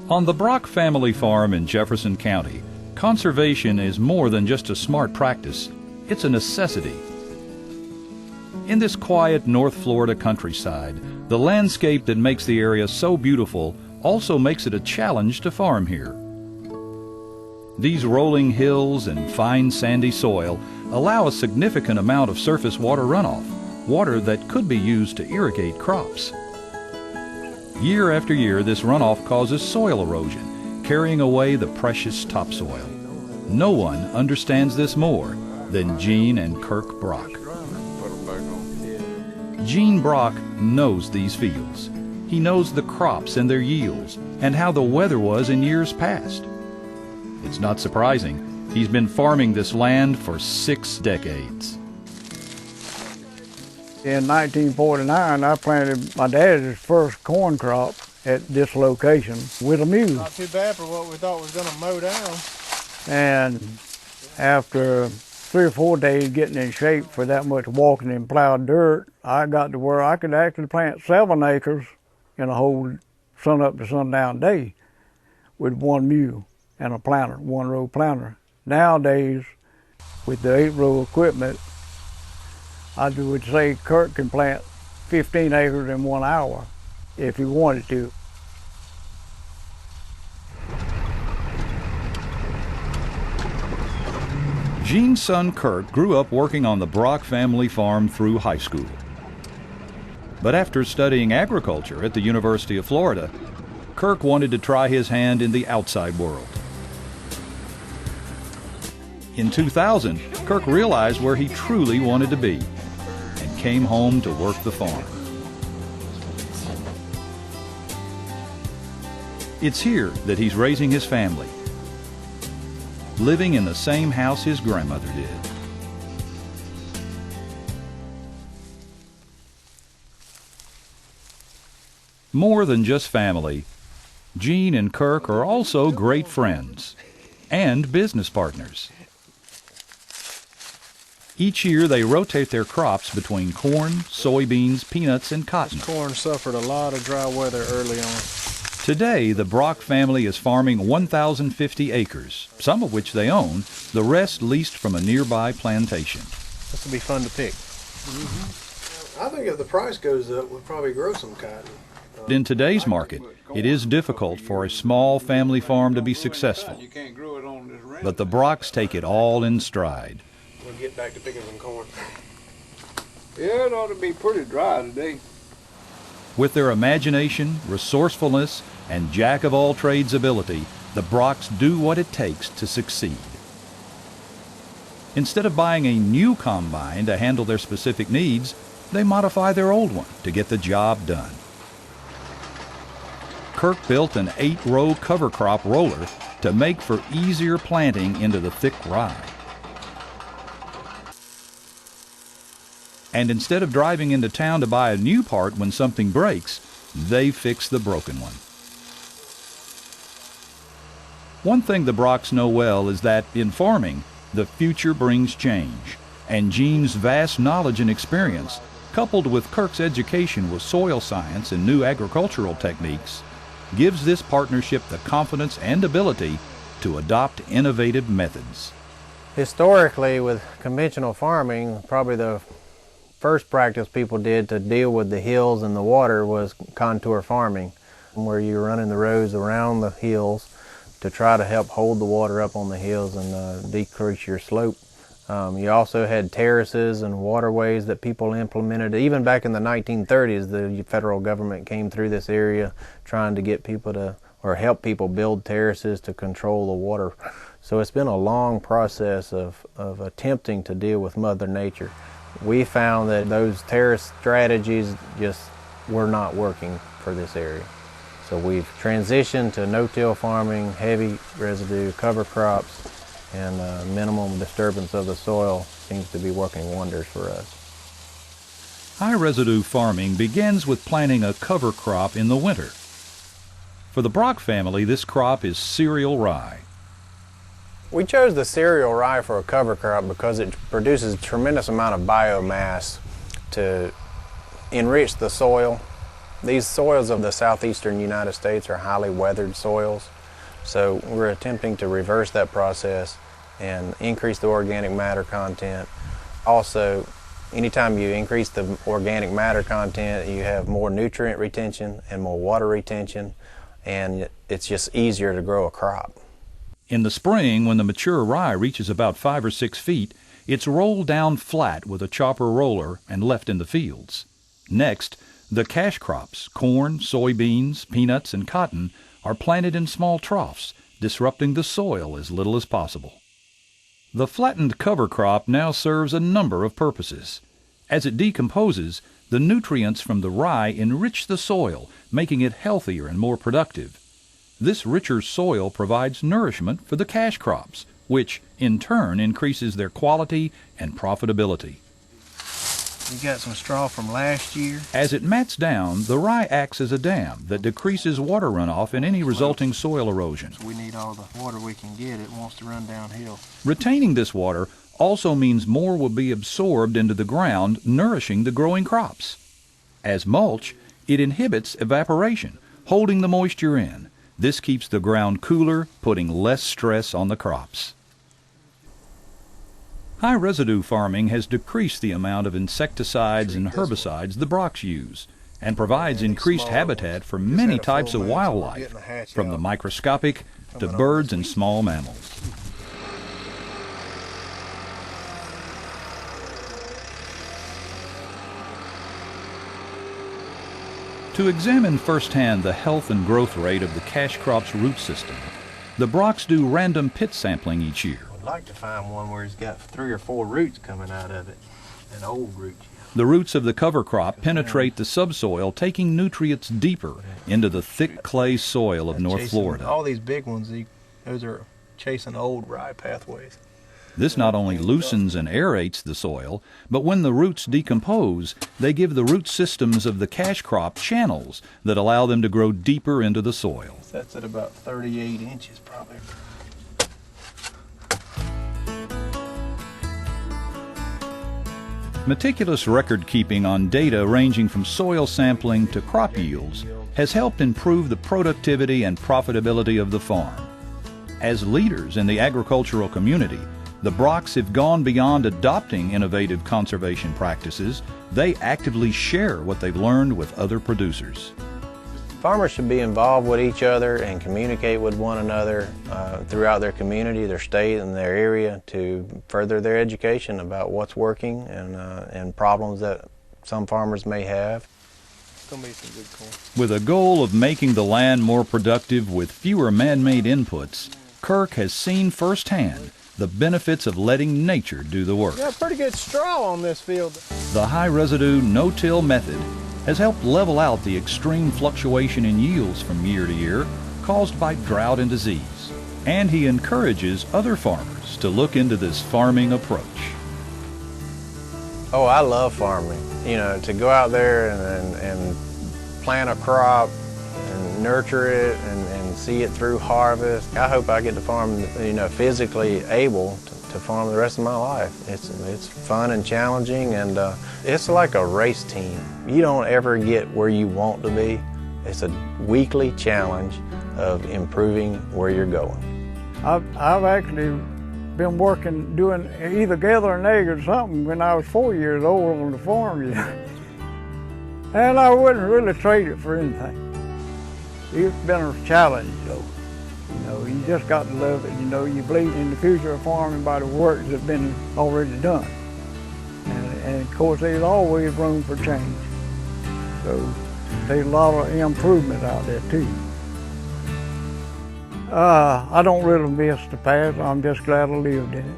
On the Brock family farm in Jefferson County, conservation is more than just a smart practice. It's a necessity. In this quiet North Florida countryside, the landscape that makes the area so beautiful also makes it a challenge to farm here. These rolling hills and fine sandy soil allow a significant amount of surface water runoff, water that could be used to irrigate crops. Year after year, this runoff causes soil erosion, carrying away the precious topsoil. No one understands this more than Gene and Kirk Brock. Gene Brock knows these fields. He knows the crops and their yields, and how the weather was in years past. It's not surprising. He's been farming this land for 6 decades. In 1949, I planted my dad's first corn crop at this location with a mule. Not too bad for what we thought was going to mow down. And after 3 or 4 days getting in shape for that much walking in plowed dirt, I got to where I could actually plant 7 acres in a whole sun up to sundown day with 1 mule and a planter, 1-row planter. Nowadays, with the 8-row equipment, I would say Kirk can plant 15 acres in 1 hour if he wanted to. Gene's son Kirk grew up working on the Brock family farm through high school. But after studying agriculture at the University of Florida, Kirk wanted to try his hand in the outside world. In 2000, Kirk realized where he truly wanted to be and came home to work the farm. It's here that he's raising his family, living in the same house his grandmother did. More than just family, Gene and Kirk are also great friends and business partners. Each year they rotate their crops between corn, soybeans, peanuts, and cotton. This corn suffered a lot of dry weather early on. Today, the Brock family is farming 1,050 acres, some of which they own, the rest leased from a nearby plantation. This will be fun to pick. I think if the price goes up, we'll probably grow some cotton. In today's market, it is difficult for a small family farm to be successful. But the Brocks take it all in stride. We'll get back to picking some corn. Yeah, it ought to be pretty dry today. With their imagination, resourcefulness, and jack-of-all-trades ability, the Brocks do what it takes to succeed. Instead of buying a new combine to handle their specific needs, they modify their old one to get the job done. Kirk built an 8-row cover crop roller to make for easier planting into the thick rye. And instead of driving into town to buy a new part when something breaks, they fix the broken one. One thing the Brocks know well is that, in farming, the future brings change, and Gene's vast knowledge and experience, coupled with Kirk's education with soil science and new agricultural techniques, gives this partnership the confidence and ability to adopt innovative methods. Historically, with conventional farming, probably the first practice people did to deal with the hills and the water was contour farming, where you're running the rows around the hills to try to help hold the water up on the hills and decrease your slope. You also had terraces and waterways that people implemented. Even back in the 1930s, the federal government came through this area trying to get people to, or help people build terraces to control the water. So it's been a long process of attempting to deal with Mother Nature. We found that those terrace strategies just were not working for this area. So we've transitioned to no-till farming, heavy residue, cover crops, and minimum disturbance of the soil seems to be working wonders for us. High residue farming begins with planting a cover crop in the winter. For the Brock family, this crop is cereal rye. We chose the cereal rye for a cover crop because it produces a tremendous amount of biomass to enrich the soil. These soils of the southeastern United States are highly weathered soils, so we're attempting to reverse that process and increase the organic matter content. Also, anytime you increase the organic matter content, you have more nutrient retention and more water retention, and it's just easier to grow a crop. In the spring, when the mature rye reaches about 5 or 6 feet, it's rolled down flat with a chopper roller and left in the fields. Next, the cash crops, corn, soybeans, peanuts, and cotton, are planted in small troughs, disrupting the soil as little as possible. The flattened cover crop now serves a number of purposes. As it decomposes, the nutrients from the rye enrich the soil, making it healthier and more productive. This richer soil provides nourishment for the cash crops, which in turn increases their quality and profitability. You got some straw from last year? As it mats down, the rye acts as a dam that decreases water runoff and any resulting soil erosion. We need all the water we can get. It wants to run downhill. Retaining this water also means more will be absorbed into the ground, nourishing the growing crops. As mulch, it inhibits evaporation, holding the moisture in. This keeps the ground cooler, putting less stress on the crops. High residue farming has decreased the amount of insecticides and herbicides the Brocks use, and provides increased habitat for many types of wildlife, from the microscopic to birds and small mammals. To examine firsthand the health and growth rate of the cash crop's root system, the Brocks do random pit sampling each year. I'd like to find one where it's got 3 or 4 roots coming out of it, an old root. The roots of the cover crop penetrate the subsoil, taking nutrients deeper into the thick clay soil of North Florida. All these big ones, those are chasing old rye pathways. This not only loosens and aerates the soil, but when the roots decompose, they give the root systems of the cash crop channels that allow them to grow deeper into the soil. That's at about 38 inches probably. Meticulous record keeping on data ranging from soil sampling to crop yields has helped improve the productivity and profitability of the farm. As leaders in the agricultural community, the Brocks have gone beyond adopting innovative conservation practices. They actively share what they've learned with other producers. Farmers should be involved with each other and communicate with one another throughout their community, their state, and their area to further their education about what's working and problems that some farmers may have. It's gonna be some good corn. With a goal of making the land more productive with fewer man-made inputs, Kirk has seen firsthand the benefits of letting nature do the work. Got pretty good straw on this field. The high-residue no-till method has helped level out the extreme fluctuation in yields from year to year caused by drought and disease. And he encourages other farmers to look into this farming approach. Oh, I love farming. You know, to go out there and plant a crop and nurture it and see it through harvest. I hope I get to farm, you know, physically able to farm the rest of my life. It's fun and challenging, and it's like a race team. You don't ever get where you want to be. It's a weekly challenge of improving where you're going. I've actually been working, doing either gathering eggs or something when I was 4 years old on the farm. And I wouldn't really trade it for anything. It's been a challenge, though. You know, you just got to love it. You know, you believe in the future of farming by the work that's been already done. And of course, there's always room for change. So there's a lot of improvement out there, too. I don't really miss the past. I'm just glad I lived in it.